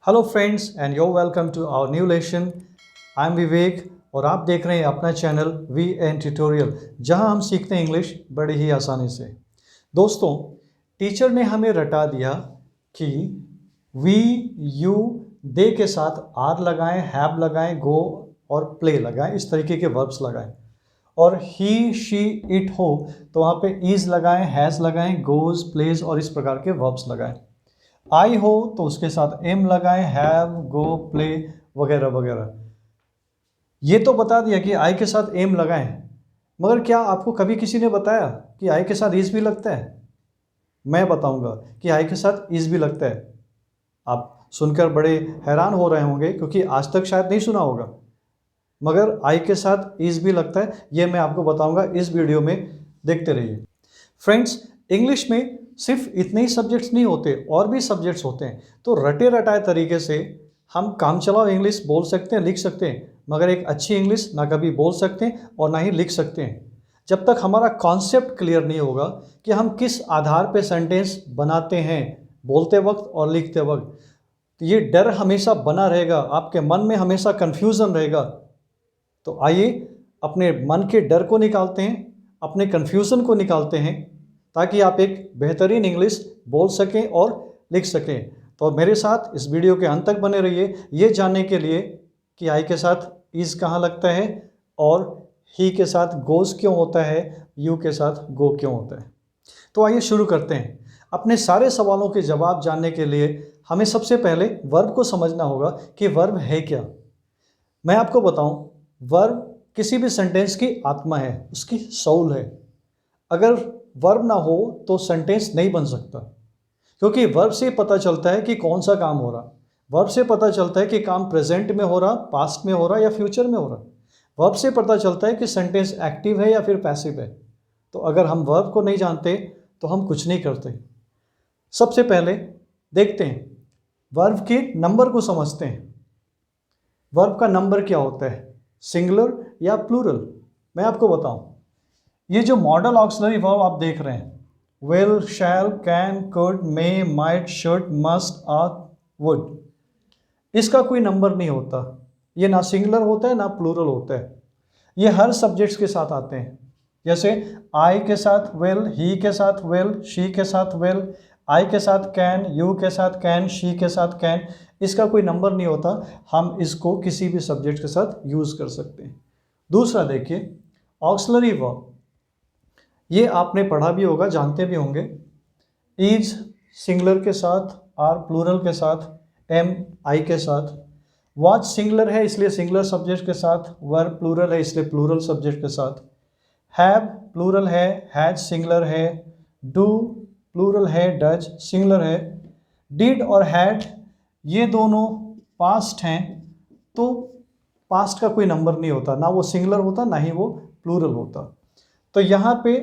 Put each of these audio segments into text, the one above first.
Hello friends and your welcome to our new lesson. I am Vivek और आप देख रहे हैं अपना चैनल वी एन ट्यूटोरियल, जहां हम सीखते हैं इंग्लिश बड़े ही आसानी से। दोस्तों, टीचर ने हमें रटा दिया कि वी, यू, दे के साथ आर लगाएं, हैव लगाएं, गो और प्ले लगाएं, इस तरीके के वर्ब्स लगाएं। और ही, शी, इट हो तो वहाँ पे इज लगाएं, हैज़ लगाएं, गोज, प्लेज और इस प्रकार के वर्ब्स लगाएं। आई हो तो उसके साथ एम लगाएं, हैव, गो, प्ले वगैरह वगैरह। ये तो बता दिया कि आई के साथ एम लगाएं, मगर क्या आपको कभी किसी ने बताया कि आई के साथ इज भी लगता है? मैं बताऊंगा कि आई के साथ इज भी लगता है। आप सुनकर बड़े हैरान हो रहे होंगे क्योंकि आज तक शायद नहीं सुना होगा, मगर आई के साथ इज भी लगता है। ये मैं आपको बताऊंगा इस वीडियो में, देखते रहिए। फ्रेंड्स, इंग्लिश में सिर्फ इतने ही सब्जेक्ट्स नहीं होते, और भी सब्जेक्ट्स होते हैं। तो रटे रटाए तरीके से हम काम चलाओ इंग्लिश बोल सकते हैं, लिख सकते हैं, मगर एक अच्छी इंग्लिश ना कभी बोल सकते हैं और ना ही लिख सकते हैं जब तक हमारा कॉन्सेप्ट क्लियर नहीं होगा कि हम किस आधार पे सेंटेंस बनाते हैं बोलते वक्त और लिखते वक्त। तो ये डर हमेशा बना रहेगा, आपके मन में हमेशा कन्फ्यूज़न रहेगा। तो आइए अपने मन के डर को निकालते हैं, अपने कन्फ्यूज़न को निकालते हैं, ताकि आप एक बेहतरीन इंग्लिश बोल सकें और लिख सकें। तो मेरे साथ इस वीडियो के अंत तक बने रहिए, ये जानने के लिए कि आई के साथ इज़ कहाँ लगता है और ही के साथ गोज़ क्यों होता है, यू के साथ गो क्यों होता है। तो आइए शुरू करते हैं। अपने सारे सवालों के जवाब जानने के लिए हमें सबसे पहले वर्ब को समझना होगा कि वर्ब है क्या। मैं आपको बताऊं, वर्ब किसी भी सेंटेंस की आत्मा है, उसकी सोल है। अगर वर्ब ना हो तो सेंटेंस नहीं बन सकता, क्योंकि वर्ब से पता चलता है कि कौन सा काम हो रहा। वर्ब से पता चलता है कि काम प्रेजेंट में हो रहा, पास्ट में हो रहा या फ्यूचर में हो रहा। वर्ब से पता चलता है कि सेंटेंस एक्टिव है या फिर पैसिव है। तो अगर हम वर्ब को नहीं जानते तो हम कुछ नहीं करते। सबसे पहले देखते हैं, वर्ब के नंबर को समझते हैं। वर्ब का नंबर क्या होता है, सिंगुलर या प्लूरल? मैं आपको बताऊं, ये जो मॉडल ऑक्सिलरी वर्ब आप देख रहे हैं, will, shall, can, could, may, might, should, must, are, would, इसका कोई नंबर नहीं होता। ये ना सिंगुलर होता है ना प्लूरल होता है। ये हर सब्जेक्ट्स के साथ आते हैं। जैसे आई के साथ विल, ही के साथ विल, शी के साथ विल, आई के साथ कैन, यू के साथ कैन, शी के साथ कैन, इसका कोई नंबर नहीं होता। हम इसको किसी भी सब्जेक्ट के साथ यूज़ कर सकते हैं। दूसरा देखिए, ऑक्सिलरी वर्ब, ये आपने पढ़ा भी होगा, जानते भी होंगे। इज सिंगुलर के साथ, आर प्लूरल के साथ, एम आई के साथ। वॉच सिंगुलर है इसलिए सिंगुलर सब्जेक्ट के साथ, वर्ब प्लूरल है इसलिए प्लूरल सब्जेक्ट के साथ। हैव प्लूरल है, हैज सिंगुलर है, डू प्लूरल है, डज सिंगुलर है। डिड और हैड ये दोनों पास्ट हैं, तो पास्ट का कोई नंबर नहीं होता, ना वो सिंगुलर होता ना ही वो प्लूरल होता। तो यहाँ पे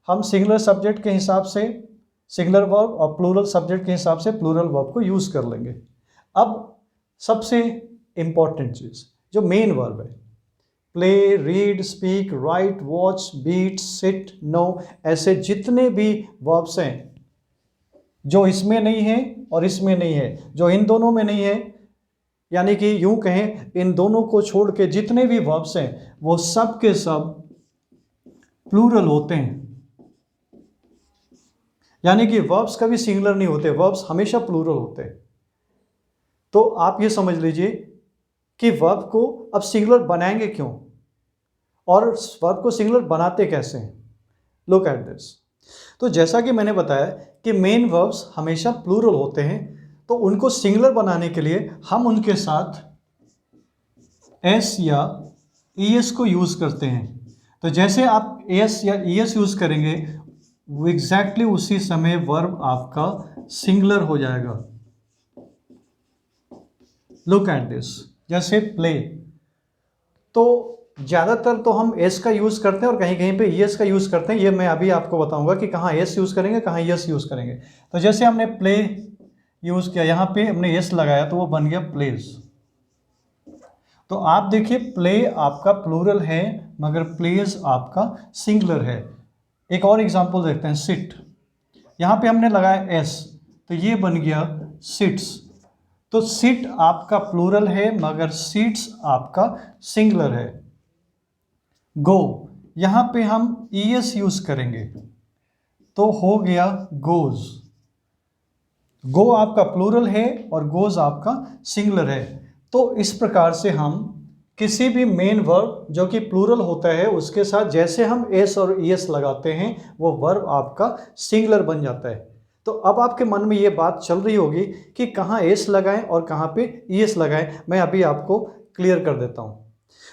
हम सिंगुलर सब्जेक्ट के हिसाब से सिंगुलर वर्ब और प्लूरल सब्जेक्ट के हिसाब से प्लूरल वर्ब को यूज़ कर लेंगे। अब सबसे इम्पॉर्टेंट चीज़ जो मेन वर्ब है, play, read, speak, write, watch, beat, sit, know, ऐसे जितने भी वर्ब्स हैं जो इसमें नहीं है और इसमें नहीं है, जो इन दोनों में नहीं है, यानी कि यूं कहें इन दोनों को छोड़ के जितने भी वर्ब्स हैं वो सब के सब प्लूरल होते हैं। यानी कि वर्ब्स कभी सिंगुलर नहीं होते, वर्ब्स हमेशा प्लूरल होते हैं। तो आप ये समझ लीजिए कि वर्ब को अब सिंगुलर बनाएंगे क्यों और वर्ब को सिंगुलर बनाते कैसे हैं। Look at this. तो जैसा कि मैंने बताया कि मेन वर्ब्स हमेशा प्लूरल होते हैं, तो उनको सिंगुलर बनाने के लिए हम उनके साथ एस या ईएस को यूज़ करते हैं। तो जैसे आप एस या ईएस यूज़ करेंगे, वो एग्जैक्टली उसी समय वर्ब आपका सिंगुलर हो जाएगा। Look at this. जैसे प्ले, तो ज़्यादातर तो हम एस का यूज़ करते हैं और कहीं कहीं पे ईएस का यूज़ करते हैं। ये मैं अभी आपको बताऊंगा कि कहाँ एस यूज़ करेंगे, कहाँ ईएस यूज़ करेंगे। तो जैसे हमने प्ले यूज़ किया, यहाँ पे हमने एस लगाया तो वो बन गया प्लेज। तो आप देखिए, प्ले आपका प्लूरल है मगर प्लेज आपका सिंगुलर है। एक और एग्जांपल देखते हैं, सिट। यहाँ पे हमने लगाया एस तो ये बन गया सिट्स। तो सिट आपका प्लूरल है मगर सीट्स आपका सिंगुलर है। गो, यहां पे हम ईएस यूज करेंगे तो हो गया गोज। गो आपका प्लूरल है और गोज आपका सिंगुलर है। तो इस प्रकार से हम किसी भी मेन वर्ब जो कि प्लूरल होता है उसके साथ जैसे हम एस और ईएस लगाते हैं वो वर्ब आपका सिंगुलर बन जाता है। तो अब आपके मन में ये बात चल रही होगी कि कहाँ एस लगाएं और कहाँ पे ईएस लगाएं। मैं अभी आपको क्लियर कर देता हूँ।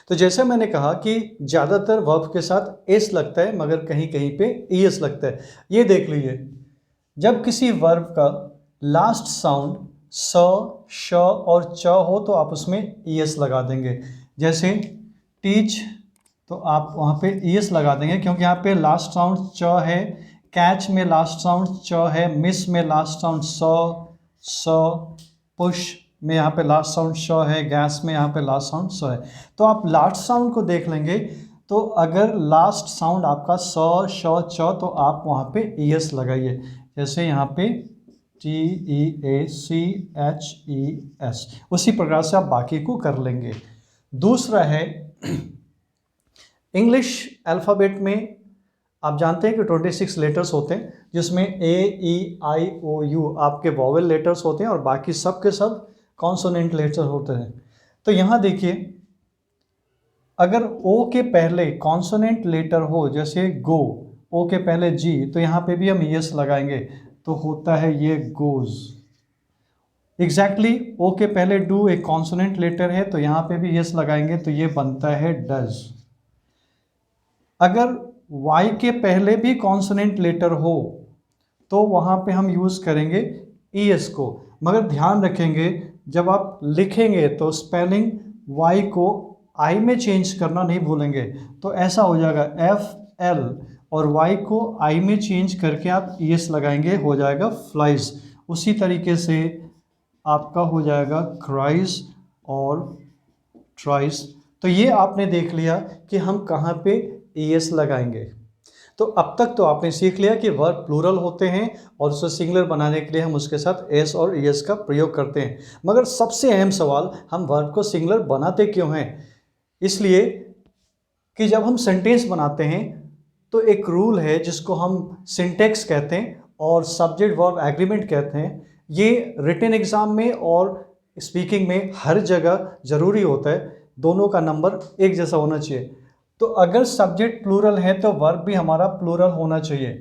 तो जैसे मैंने कहा कि ज़्यादातर वर्ब के साथ एस लगता है मगर कहीं कहीं पे ईएस लगता है। ये देख लीजिए, जब किसी वर्ब का लास्ट साउंड स, श और च हो तो आप उसमें ईएस लगा देंगे। जैसे टीच, तो आप वहाँ पे ईएस लगा देंगे क्योंकि यहाँ पे लास्ट साउंड च है। कैच में लास्ट साउंड च है। मिस में लास्ट साउंड स। पुश में यहाँ पे लास्ट साउंड श है। गैस में यहाँ पे लास्ट साउंड स है। तो आप लास्ट साउंड को देख लेंगे तो अगर लास्ट साउंड आपका स, श, च तो आप वहाँ पे ईएस लगाइए। जैसे यहाँ पे TEACHES, उसी प्रकार से आप बाकी को कर लेंगे। दूसरा है इंग्लिश अल्फ़ाबेट में आप जानते हैं कि 26 लेटर्स होते हैं जिसमें AEIOU आपके वॉवेल लेटर्स होते हैं और बाकी सब के सब कॉन्सोनेंट लेटर होते हैं। तो यहाँ देखिए, अगर ओ के पहले कॉन्सोनेंट लेटर हो जैसे गो, ओ के पहले जी, तो यहाँ पे भी हम यस लगाएंगे तो होता है ये गोज। एग्जैक्टली ओ के पहले डू एक कॉन्सोनेंट लेटर है तो यहाँ पे भी यस लगाएंगे तो ये बनता है डज। अगर वाई के पहले भी कॉन्सोनेंट लेटर हो तो वहाँ पे हम यूज़ करेंगे ईएस को, मगर ध्यान रखेंगे जब आप लिखेंगे तो स्पेलिंग वाई को आई में चेंज करना नहीं भूलेंगे। तो ऐसा हो जाएगा FL और वाई को आई में चेंज करके आप ईएस लगाएंगे, हो जाएगा फ्लाइज। उसी तरीके से आपका हो जाएगा क्राइज और ट्राइज। तो ये आपने देख लिया कि हम कहाँ पे ईएस लगाएंगे। तो अब तक तो आपने सीख लिया कि वर्ब प्लूरल होते हैं और उसे सिंगुलर बनाने के लिए हम उसके साथ एस और ईएस का प्रयोग करते हैं। मगर सबसे अहम सवाल, हम वर्ब को सिंगुलर बनाते क्यों हैं? इसलिए कि जब हम सेंटेंस बनाते हैं तो एक रूल है जिसको हम सिंटेक्स कहते हैं और सब्जेक्ट वर्ब एग्रीमेंट कहते हैं। ये रिटन एग्जाम में और स्पीकिंग में हर जगह ज़रूरी होता है, दोनों का नंबर एक जैसा होना चाहिए। तो अगर सब्जेक्ट प्लूरल है तो वर्ब भी हमारा प्लूरल होना चाहिए।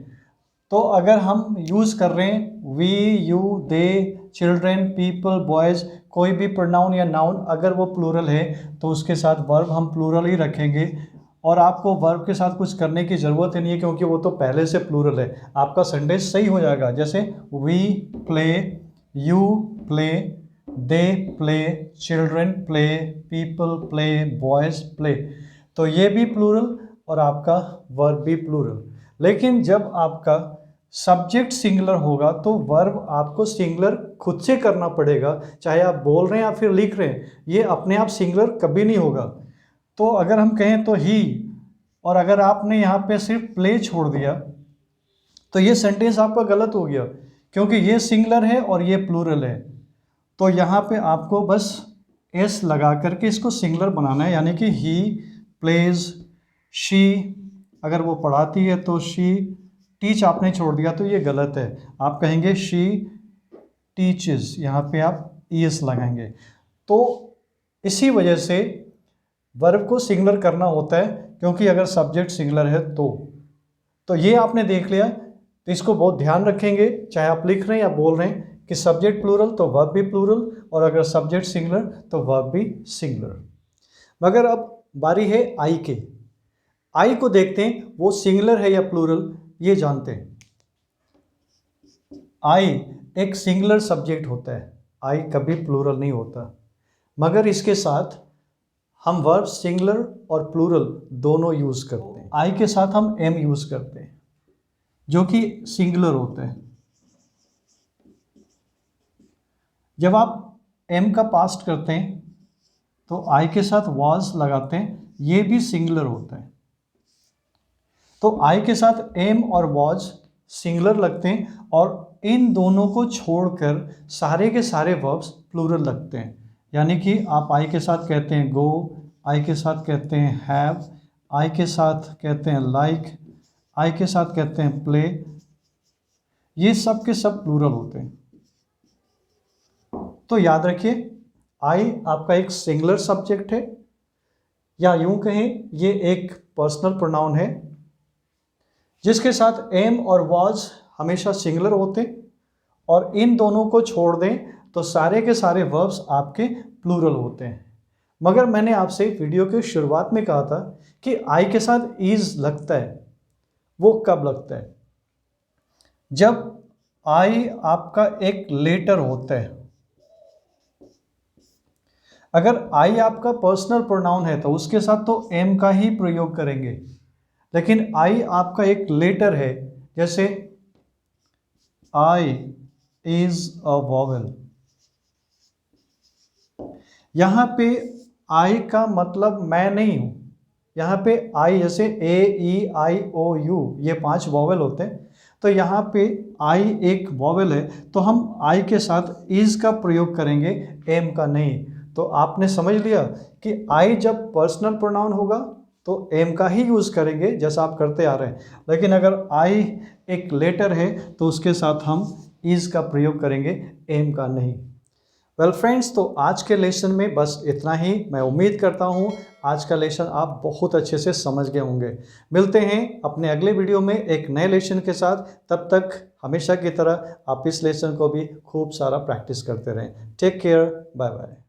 तो अगर हम यूज़ कर रहे हैं we, you, they, children, people, boys, कोई भी प्रोनाउन या नाउन अगर वो प्लूरल है तो उसके साथ वर्ब हम प्लूरल ही रखेंगे और आपको वर्ब के साथ कुछ करने की ज़रूरत ही नहीं है क्योंकि वो तो पहले से प्लूरल है। आपका सेंटेंस सही हो जाएगा। जैसे we play, you play, they play, children play, people play, boys play, तो ये भी प्लूरल और आपका वर्ब भी प्लूरल। लेकिन जब आपका सब्जेक्ट सिंगुलर होगा तो वर्ब आपको सिंगुलर खुद से करना पड़ेगा, चाहे आप बोल रहे हैं या फिर लिख रहे हैं, ये अपने आप सिंगुलर कभी नहीं होगा। तो अगर हम कहें तो ही, और अगर आपने यहाँ पे सिर्फ प्ले छोड़ दिया तो ये सेंटेंस आपका गलत हो गया क्योंकि ये सिंगुलर है और ये प्लूरल है। तो यहाँ पे आपको बस एस लगा करके इसको सिंगुलर बनाना है, यानी कि ही प्लेज, शी अगर वो पढ़ाती है तो शी, टीच आपने छोड़ दिया तो ये गलत है, आप कहेंगे शी टीचेस, यहाँ पे आप ईएस लगाएंगे। तो इसी वजह से वर्ब को सिंगुलर करना होता है क्योंकि अगर सब्जेक्ट सिंगुलर है तो ये आपने देख लिया। तो इसको बहुत ध्यान रखेंगे, चाहे आप लिख रहे हैं या बोल रहे हैं कि सब्जेक्ट प्लूरल तो वर्ब भी प्लूरल और अगर सब्जेक्ट सिंगुलर तो वर्ब भी सिंगुलर। मगर अब बारी है आई के। आई को देखते हैं वो सिंगुलर है या प्लूरल, ये जानते हैं। आई एक सिंगुलर सब्जेक्ट होता है, आई कभी प्लूरल नहीं होता, मगर इसके साथ हम वर्ब सिंगुलर और प्लूरल दोनों यूज करते हैं। आई के साथ हम एम यूज करते हैं जो कि सिंगुलर होता है। जब आप एम का पास्ट करते हैं तो आई के साथ वाज लगाते हैं, ये भी सिंगुलर होता है। तो आई के साथ एम और वाज सिंगुलर लगते हैं और इन दोनों को छोड़कर सारे के सारे वर्ब्स प्लूरल लगते हैं। यानी कि आप आई के साथ कहते हैं गो, आई के साथ कहते हैं हैव, आई के साथ कहते हैं लाइक, आई के साथ कहते हैं प्ले, ये सब के सब प्लूरल होते हैं। तो याद रखिए, आई आपका एक सिंगुलर सब्जेक्ट है, या यूं कहें ये एक पर्सनल प्रोनाउन है जिसके साथ एम और वाज हमेशा सिंगुलर होते हैं, और इन दोनों को छोड़ दें तो सारे के सारे वर्ब्स आपके प्लूरल होते हैं। मगर मैंने आपसे वीडियो के शुरुआत में कहा था कि आई के साथ इज लगता है, वो कब लगता है? जब आई आपका एक लेटर होता है। अगर आई आपका पर्सनल प्रोनाउन है तो उसके साथ तो एम का ही प्रयोग करेंगे, लेकिन आई आपका एक लेटर है, जैसे आई इज अ वॉवेल। यहां पे आई का मतलब मैं नहीं हूं। यहाँ पे आई जैसे ए ई आई ओ यू, ये 5 वॉवेल होते हैं, तो यहाँ पे आई एक वॉवेल है, तो हम आई के साथ इज का प्रयोग करेंगे, एम का नहीं। तो आपने समझ लिया कि आई जब पर्सनल प्रोनाउन होगा तो एम का ही यूज़ करेंगे जैसा आप करते आ रहे हैं, लेकिन अगर आई एक लेटर है तो उसके साथ हम इज का प्रयोग करेंगे, एम का नहीं। वेल फ्रेंड्स, तो आज के लेसन में बस इतना ही। मैं उम्मीद करता हूँ आज का लेसन आप बहुत अच्छे से समझ गए होंगे। मिलते हैं अपने अगले वीडियो में एक नए लेसन के साथ। तब तक हमेशा की तरह आप इस लेसन को भी खूब सारा प्रैक्टिस करते रहें। Take care, bye bye.